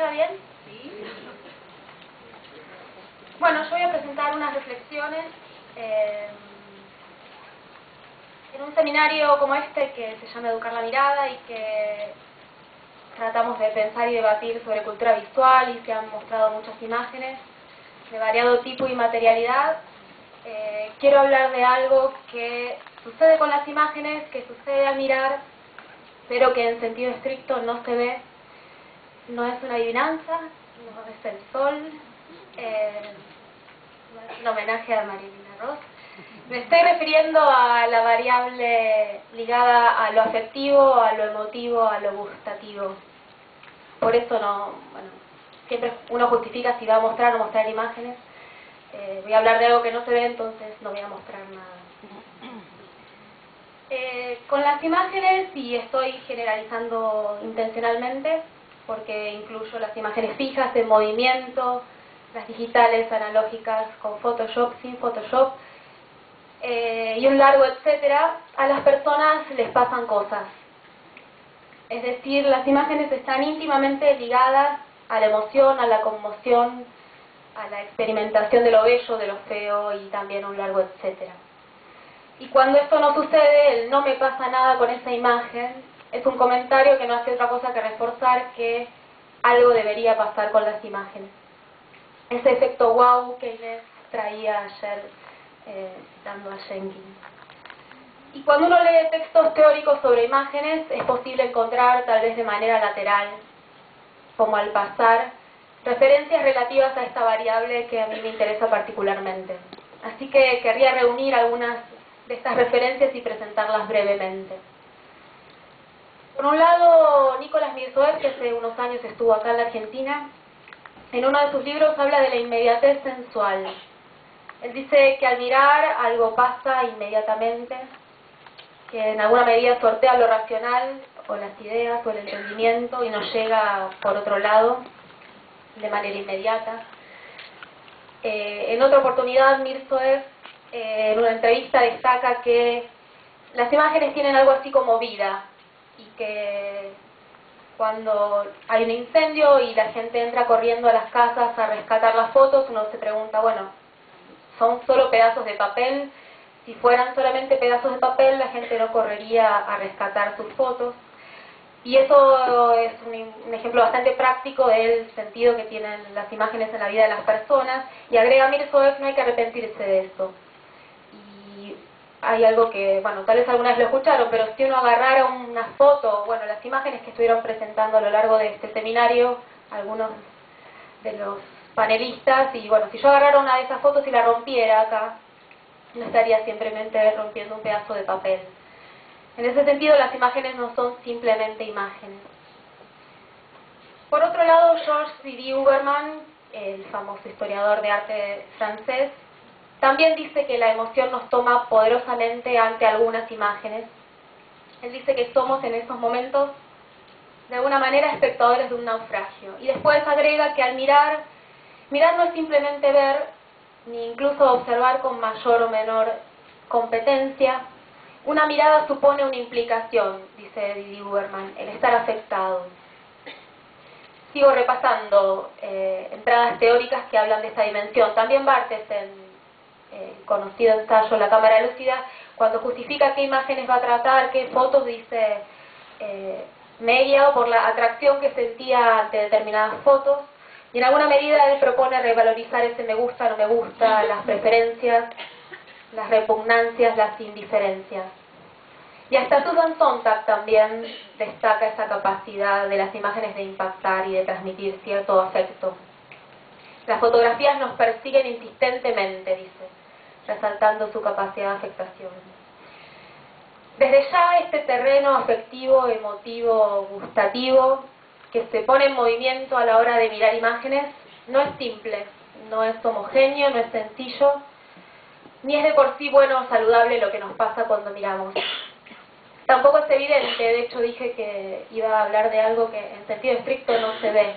escucha bien? Sí. Bueno, yo voy a presentar unas reflexiones en un seminario como este que se llama Educar la Mirada y que tratamos de pensar y debatir sobre cultura visual y se han mostrado muchas imágenes de variado tipo y materialidad. Quiero hablar de algo que sucede con las imágenes, que sucede al mirar, pero que en sentido estricto no se ve. No es una adivinanza, no es el sol, no es un homenaje a Marilyn Ross. Me estoy refiriendo a la variable ligada a lo afectivo, a lo emotivo, a lo gustativo. Por eso siempre uno justifica si va a mostrar o no mostrar imágenes. Voy a hablar de algo que no se ve, entonces no voy a mostrar nada. Con las imágenes, y estoy generalizando intencionalmente, porque incluyo las imágenes fijas, en movimiento, las digitales, analógicas, con Photoshop, sin Photoshop, y un largo etcétera, a las personas les pasan cosas. Es decir, las imágenes están íntimamente ligadas a la emoción, a la conmoción, a la experimentación de lo bello, de lo feo y también un largo etcétera. Y cuando esto no sucede, el no me pasa nada con esa imagen, es un comentario que no hace otra cosa que reforzar que algo debería pasar con las imágenes. Ese efecto wow que Inés traía ayer citando a Jenkins. Y cuando uno lee textos teóricos sobre imágenes, es posible encontrar, tal vez de manera lateral, como al pasar, referencias relativas a esta variable que a mí me interesa particularmente. Así que querría reunir algunas de estas referencias y presentarlas brevemente. Por un lado, Nicolás Mirzoeff, que hace unos años estuvo acá en la Argentina, en uno de sus libros habla de la inmediatez sensual. Él dice que al mirar algo pasa inmediatamente, que en alguna medida sortea lo racional, o las ideas, o el entendimiento, y nos llega por otro lado, de manera inmediata. En otra oportunidad, Mirzoeff, en una entrevista, destaca que las imágenes tienen algo así como vida, y que cuando hay un incendio y la gente entra corriendo a las casas a rescatar las fotos, uno se pregunta, bueno, ¿son solo pedazos de papel? Si fueran solamente pedazos de papel, la gente no correría a rescatar sus fotos. Y eso es un ejemplo bastante práctico del sentido que tienen las imágenes en la vida de las personas. Y agrega Mirzoeff, no hay que arrepentirse de eso. Y hay algo que, bueno, tal vez alguna vez lo escucharon, pero si uno agarrara una foto, bueno, las imágenes que estuvieron presentando a lo largo de este seminario, algunos de los panelistas, y bueno, si yo agarrara una de esas fotos y la rompiera acá, no estaría simplemente rompiendo un pedazo de papel. En ese sentido, las imágenes no son simplemente imágenes. Por otro lado, Georges Didi Huberman, el famoso historiador de arte francés, también dice que la emoción nos toma poderosamente ante algunas imágenes. Él dice que somos en esos momentos, de alguna manera, espectadores de un naufragio. Y después agrega que al mirar no es simplemente ver, ni incluso observar con mayor o menor competencia. Una mirada supone una implicación, dice Didi Huberman, el estar afectado. Sigo repasando entradas teóricas que hablan de esta dimensión. También Barthes, en conocido ensayo La cámara lúcida, cuando justifica qué imágenes va a tratar, qué fotos, dice, me he guiado por la atracción que sentía ante determinadas fotos, y en alguna medida él propone revalorizar ese me gusta, no me gusta, las preferencias, las repugnancias, las indiferencias. Y hasta Susan Sontag también destaca esa capacidad de las imágenes de impactar y de transmitir cierto afecto. Las fotografías nos persiguen insistentemente, dice, resaltando su capacidad de afectación. Desde ya este terreno afectivo, emotivo, gustativo, que se pone en movimiento a la hora de mirar imágenes, no es simple, no es homogéneo, no es sencillo, ni es de por sí bueno o saludable lo que nos pasa cuando miramos. Tampoco es evidente, de hecho dije que iba a hablar de algo que en sentido estricto no se ve.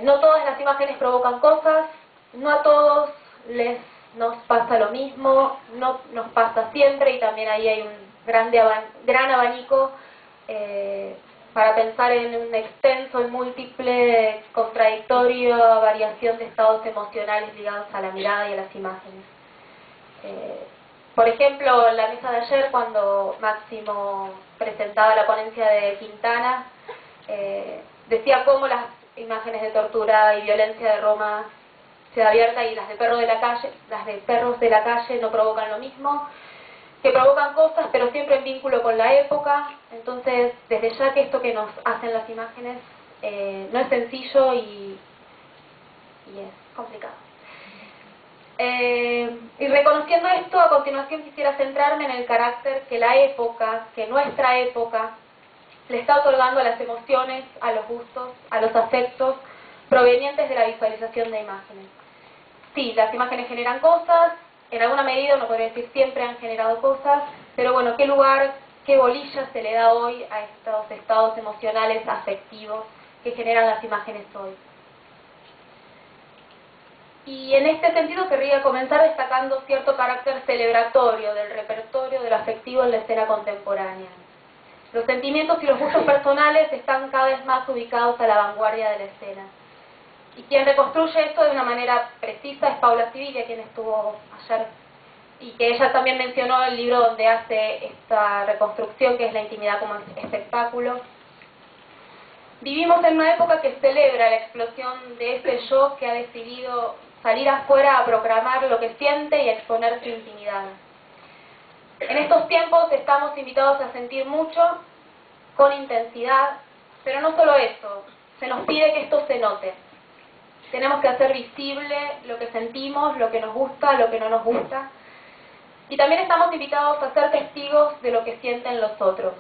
No todas las imágenes provocan cosas, no a todos nos pasa lo mismo, no nos pasa siempre, y también ahí hay un gran abanico para pensar en un extenso y múltiple, contradictorio variación de estados emocionales ligados a la mirada y a las imágenes. Por ejemplo, en la mesa de ayer, cuando Máximo presentaba la ponencia de Quintana, decía cómo las imágenes de tortura y violencia de Roma Ciudad Abierta y las de perros de la calle no provocan lo mismo, que provocan cosas, pero siempre en vínculo con la época. Entonces, desde ya que esto que nos hacen las imágenes no es sencillo y es complicado. Y reconociendo esto, a continuación quisiera centrarme en el carácter que la época, que nuestra época, le está otorgando a las emociones, a los gustos, a los afectos provenientes de la visualización de imágenes. Sí, las imágenes generan cosas, en alguna medida, uno podría decir siempre han generado cosas, pero bueno, ¿qué lugar, qué bolilla se le da hoy a estos estados emocionales, afectivos que generan las imágenes hoy? Y en este sentido querría comenzar destacando cierto carácter celebratorio del repertorio de lo afectivo en la escena contemporánea. Los sentimientos y los gustos personales están cada vez más ubicados a la vanguardia de la escena. Y quien reconstruye esto de una manera precisa es Paula Siviglia, quien estuvo ayer, y que ella también mencionó el libro donde hace esta reconstrucción, que es La intimidad como espectáculo. Vivimos en una época que celebra la explosión de ese yo que ha decidido salir afuera a proclamar lo que siente y a exponer su intimidad. En estos tiempos estamos invitados a sentir mucho, con intensidad, pero no solo eso, se nos pide que esto se note. Tenemos que hacer visible lo que sentimos, lo que nos gusta, lo que no nos gusta. Y también estamos invitados a ser testigos de lo que sienten los otros.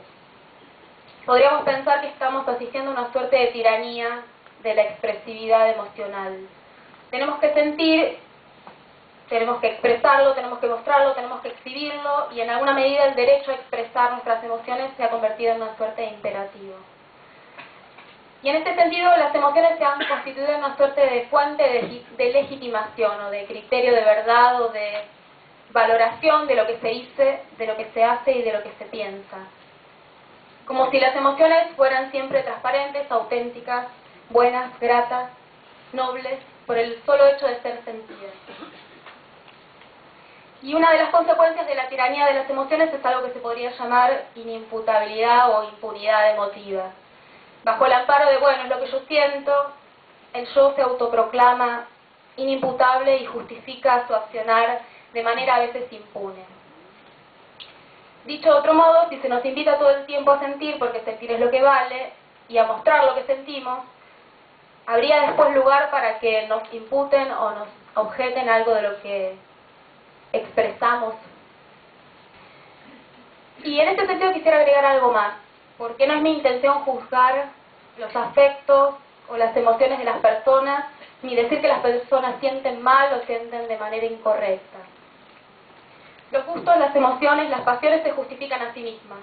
Podríamos pensar que estamos asistiendo a una suerte de tiranía de la expresividad emocional. Tenemos que sentir, tenemos que expresarlo, tenemos que mostrarlo, tenemos que exhibirlo, y en alguna medida el derecho a expresar nuestras emociones se ha convertido en una suerte de imperativo. Y en este sentido las emociones se han constituido en una suerte de fuente de legitimación o de criterio de verdad o de valoración de lo que se dice, de lo que se hace y de lo que se piensa. Como si las emociones fueran siempre transparentes, auténticas, buenas, gratas, nobles, por el solo hecho de ser sentidas. Y una de las consecuencias de la tiranía de las emociones es algo que se podría llamar inimputabilidad o impunidad emotiva. Bajo el amparo de, bueno, es lo que yo siento, el yo se autoproclama inimputable y justifica su accionar de manera a veces impune. Dicho de otro modo, si se nos invita todo el tiempo a sentir, porque sentir es lo que vale, y a mostrar lo que sentimos, habría después lugar para que nos imputen o nos objeten algo de lo que expresamos. Y en este sentido quisiera agregar algo más, porque no es mi intención juzgar los afectos o las emociones de las personas, ni decir que las personas sienten mal o sienten de manera incorrecta. Los gustos, las emociones, las pasiones se justifican a sí mismas.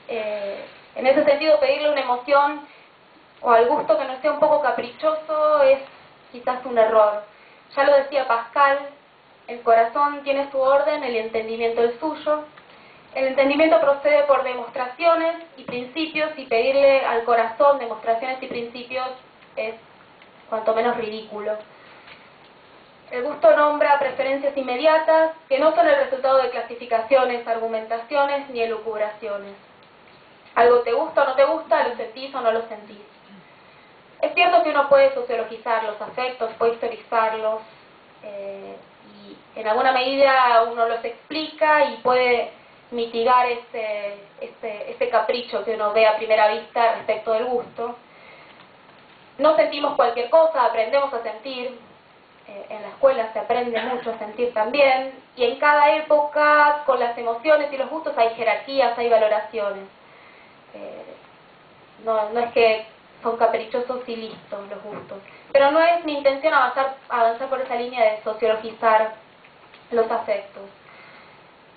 En ese sentido, pedirle una emoción o al gusto que no sea un poco caprichoso es quizás un error. Ya lo decía Pascal, el corazón tiene su orden, el entendimiento el suyo. El entendimiento procede por demostraciones y principios, y pedirle al corazón demostraciones y principios es cuanto menos ridículo. El gusto nombra preferencias inmediatas que no son el resultado de clasificaciones, argumentaciones ni elucubraciones. Algo te gusta o no te gusta, lo sentís o no lo sentís. Es cierto que uno puede sociologizar los afectos, puede historizarlos, y en alguna medida uno los explica y puede mitigar ese capricho que uno ve a primera vista respecto del gusto. No sentimos cualquier cosa, aprendemos a sentir. En la escuela se aprende mucho a sentir también, y en cada época con las emociones y los gustos hay jerarquías, hay valoraciones. No es que son caprichosos y listos los gustos, pero no es mi intención avanzar por esa línea de sociologizar los afectos.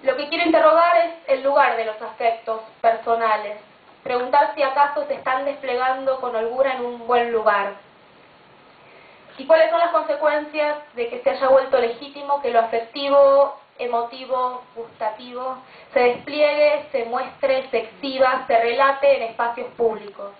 Lo que quiero interrogar es el lugar de los afectos personales, preguntar si acaso se están desplegando con holgura en un buen lugar. ¿Y cuáles son las consecuencias de que se haya vuelto legítimo que lo afectivo emotivo, gustativo, se despliegue, se muestre, se exhiba, se relate en espacios públicos.